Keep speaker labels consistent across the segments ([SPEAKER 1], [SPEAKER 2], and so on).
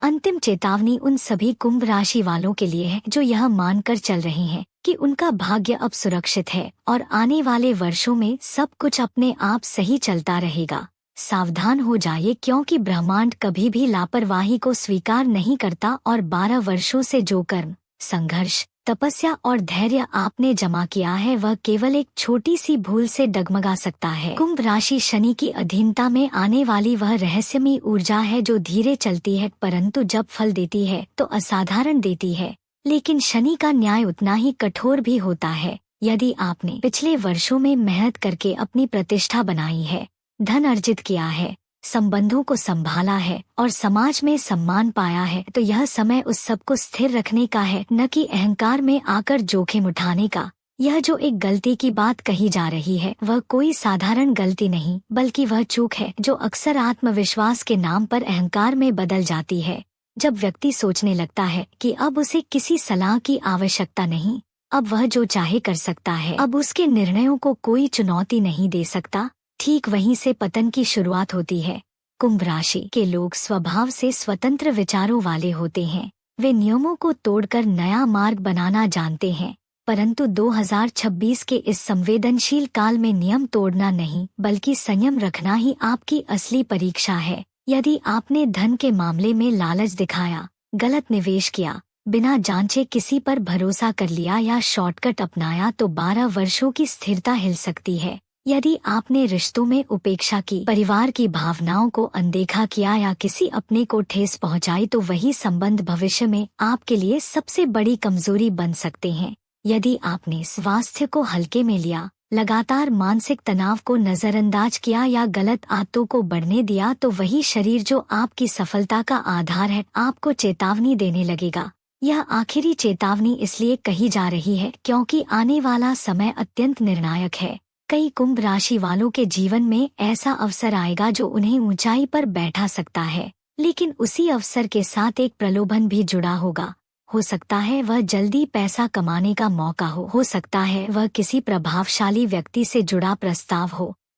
[SPEAKER 1] अंतिम चेतावनी उन सभी कुंभ राशि वालों के लिए है जो यह मानकर चल रहे हैं कि उनका भाग्य अब सुरक्षित है और आने वाले वर्षों में सब कुछ अपने आप सही चलता रहेगा। सावधान हो जाइए, क्योंकि ब्रह्मांड कभी भी लापरवाही को स्वीकार नहीं करता और 12 वर्षों से जो कर्म, संघर्ष, तपस्या और धैर्य आपने जमा किया है वह केवल एक छोटी सी भूल से डगमगा सकता है। कुंभ राशि शनि की अधीनता में आने वाली वह रहस्यमयी ऊर्जा है जो धीरे चलती है परंतु जब फल देती है तो असाधारण देती है। लेकिन शनि का न्याय उतना ही कठोर भी होता है। यदि आपने पिछले वर्षों में मेहनत करके अपनी प्रतिष्ठा बनाई है, धन अर्जित किया है, संबंधों को संभाला है और समाज में सम्मान पाया है, तो यह समय उस सब को स्थिर रखने का है, न कि अहंकार में आकर जोखिम उठाने का। यह जो एक गलती की बात कही जा रही है वह कोई साधारण गलती नहीं बल्कि वह चूक है जो अक्सर आत्मविश्वास के नाम पर अहंकार में बदल जाती है। जब व्यक्ति सोचने लगता है कि अब उसे किसी सलाह की आवश्यकता नहीं, अब वह जो चाहे कर सकता है, अब उसके निर्णयों को कोई चुनौती नहीं दे सकता, ठीक वहीं से पतन की शुरुआत होती है। कुंभ राशि के लोग स्वभाव से स्वतंत्र विचारों वाले होते हैं। वे नियमों को तोड़कर नया मार्ग बनाना जानते हैं, परंतु 2026 के इस संवेदनशील काल में नियम तोड़ना नहीं बल्कि संयम रखना ही आपकी असली परीक्षा है। यदि आपने धन के मामले में लालच दिखाया, गलत निवेश किया, बिना जांचे किसी पर भरोसा कर लिया या शॉर्टकट अपनाया तो 12 वर्षों की स्थिरता हिल सकती है। यदि आपने रिश्तों में उपेक्षा की, परिवार की भावनाओं को अनदेखा किया या किसी अपने को ठेस पहुंचाई तो वही संबंध भविष्य में आपके लिए सबसे बड़ी कमजोरी बन सकते हैं। यदि आपने स्वास्थ्य को हल्के में लिया, लगातार मानसिक तनाव को नजरअंदाज किया या गलत आदतों को बढ़ने दिया तो वही शरीर जो आपकी सफलता का आधार है आपको चेतावनी देने लगेगा। यह आखिरी चेतावनी इसलिए कही जा रही है क्योंकि आने वाला समय अत्यंत निर्णायक है। कई कुंभ राशि वालों के जीवन में ऐसा अवसर आएगा जो उन्हें ऊंचाई पर बैठा सकता है, लेकिन उसी अवसर के साथ एक प्रलोभन भी जुड़ा होगा। हो सकता है वह जल्दी पैसा कमाने का मौका हो सकता है वह किसी प्रभावशाली व्यक्ति से जुड़ा प्रस्ताव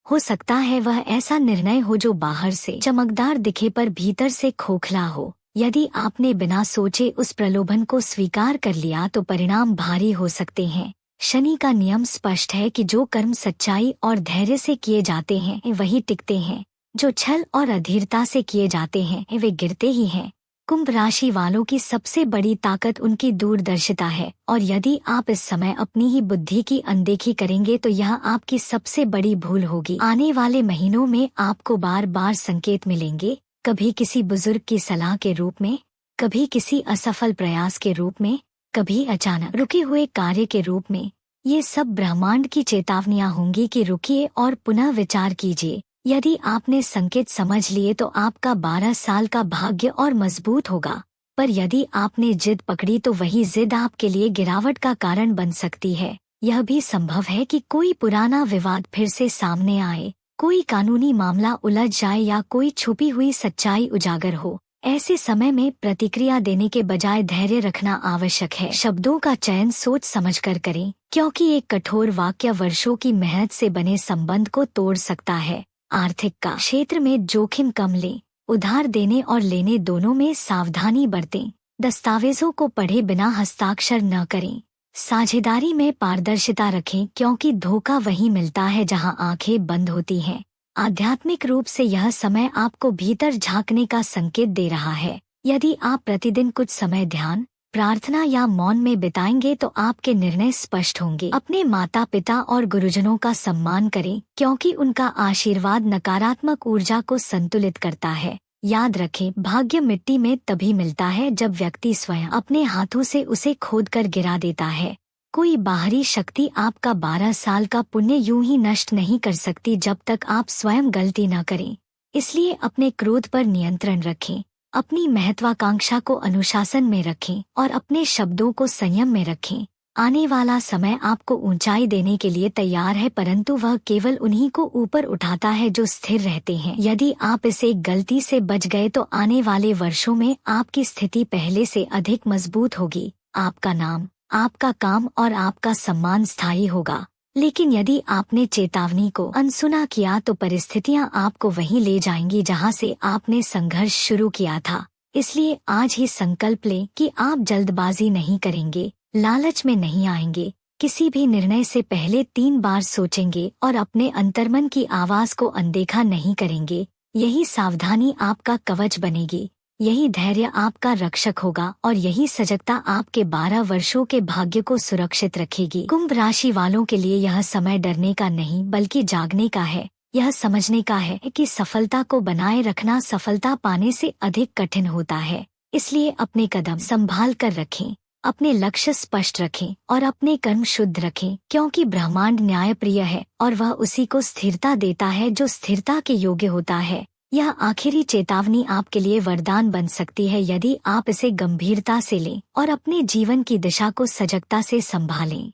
[SPEAKER 1] हो सकता है वह ऐसा निर्णय हो जो बाहर से चमकदार दिखे पर भीतर से खोखला हो। यदि आपने बिना सोचे उस प्रलोभन को स्वीकार कर लिया तो परिणाम भारी हो सकते हैं। शनि का नियम स्पष्ट है कि जो कर्म सच्चाई और धैर्य से किए जाते हैं वही टिकते हैं, जो छल और अधीरता से किए जाते हैं वे गिरते ही हैं। कुंभ राशि वालों की सबसे बड़ी ताकत उनकी दूरदर्शिता है और यदि आप इस समय अपनी ही बुद्धि की अनदेखी करेंगे तो यह आपकी सबसे बड़ी भूल होगी। आने वाले महीनों में आपको बार बार संकेत मिलेंगे, कभी किसी बुजुर्ग की सलाह के रूप में, कभी किसी असफल प्रयास के रूप में, कभी अचानक रुके हुए कार्य के रूप में। ये सब ब्रह्मांड की चेतावनियां होंगी कि रुकिए और पुनः विचार कीजिए। यदि आपने संकेत समझ लिए तो आपका 12 साल का भाग्य और मजबूत होगा, पर यदि आपने जिद पकड़ी तो वही जिद आपके लिए गिरावट का कारण बन सकती है। यह भी संभव है कि कोई पुराना विवाद फिर से सामने आए, कोई कानूनी मामला उलझ जाए या कोई छुपी हुई सच्चाई उजागर हो। ऐसे समय में प्रतिक्रिया देने के बजाय धैर्य रखना आवश्यक है। शब्दों का चयन सोच समझकर करें, क्योंकि एक कठोर वाक्य वर्षों की मेहनत से बने संबंध को तोड़ सकता है। आर्थिक का क्षेत्र में जोखिम कम लें, उधार देने और लेने दोनों में सावधानी बरतें। दस्तावेजों को पढ़े बिना हस्ताक्षर न करें। साझेदारी में पारदर्शिता रखें, क्योंकि धोखा वहीं मिलता है जहां आंखें बंद होती हैं। आध्यात्मिक रूप से यह समय आपको भीतर झांकने का संकेत दे रहा है। यदि आप प्रतिदिन कुछ समय ध्यान, प्रार्थना या मौन में बिताएंगे तो आपके निर्णय स्पष्ट होंगे। अपने माता पिता और गुरुजनों का सम्मान करें, क्योंकि उनका आशीर्वाद नकारात्मक ऊर्जा को संतुलित करता है। याद रखें, भाग्य मिट्टी में तभी मिलता है जब व्यक्ति स्वयं अपने हाथों से उसे खोदकर गिरा देता है। कोई बाहरी शक्ति आपका 12 साल का पुण्य यूं ही नष्ट नहीं कर सकती जब तक आप स्वयं गलती न करें। इसलिए अपने क्रोध पर नियंत्रण रखें, अपनी महत्वाकांक्षा को अनुशासन में रखें और अपने शब्दों को संयम में रखें। आने वाला समय आपको ऊंचाई देने के लिए तैयार है, परंतु वह केवल उन्हीं को ऊपर उठाता है जो स्थिर रहते हैं। यदि आप इस एक गलती से बच गए तो आने वाले वर्षों में आपकी स्थिति पहले से अधिक मजबूत होगी। आपका नाम, आपका काम और आपका सम्मान स्थायी होगा। लेकिन यदि आपने चेतावनी को अनसुना किया तो परिस्थितियां आपको वहीं ले जाएंगी जहां से आपने संघर्ष शुरू किया था। इसलिए आज ही संकल्प लें कि आप जल्दबाजी नहीं करेंगे, लालच में नहीं आएंगे, किसी भी निर्णय से पहले 3 बार सोचेंगे और अपने अंतर्मन की आवाज को अनदेखा नहीं करेंगे। यही सावधानी आपका कवच बनेगी, यही धैर्य आपका रक्षक होगा और यही सजगता आपके 12 वर्षों के भाग्य को सुरक्षित रखेगी। कुंभ राशि वालों के लिए यह समय डरने का नहीं बल्कि जागने का है। यह समझने का है कि सफलता को बनाए रखना सफलता पाने से अधिक कठिन होता है। इसलिए अपने कदम संभाल कर रखें, अपने लक्ष्य स्पष्ट रखें और अपने कर्म शुद्ध रखें, क्योंकि ब्रह्मांड न्यायप्रिय है और वह उसी को स्थिरता देता है जो स्थिरता के योग्य होता है। यह आखिरी चेतावनी आपके लिए वरदान बन सकती है यदि आप इसे गंभीरता से लें और अपने जीवन की दिशा को सजगता से संभालें।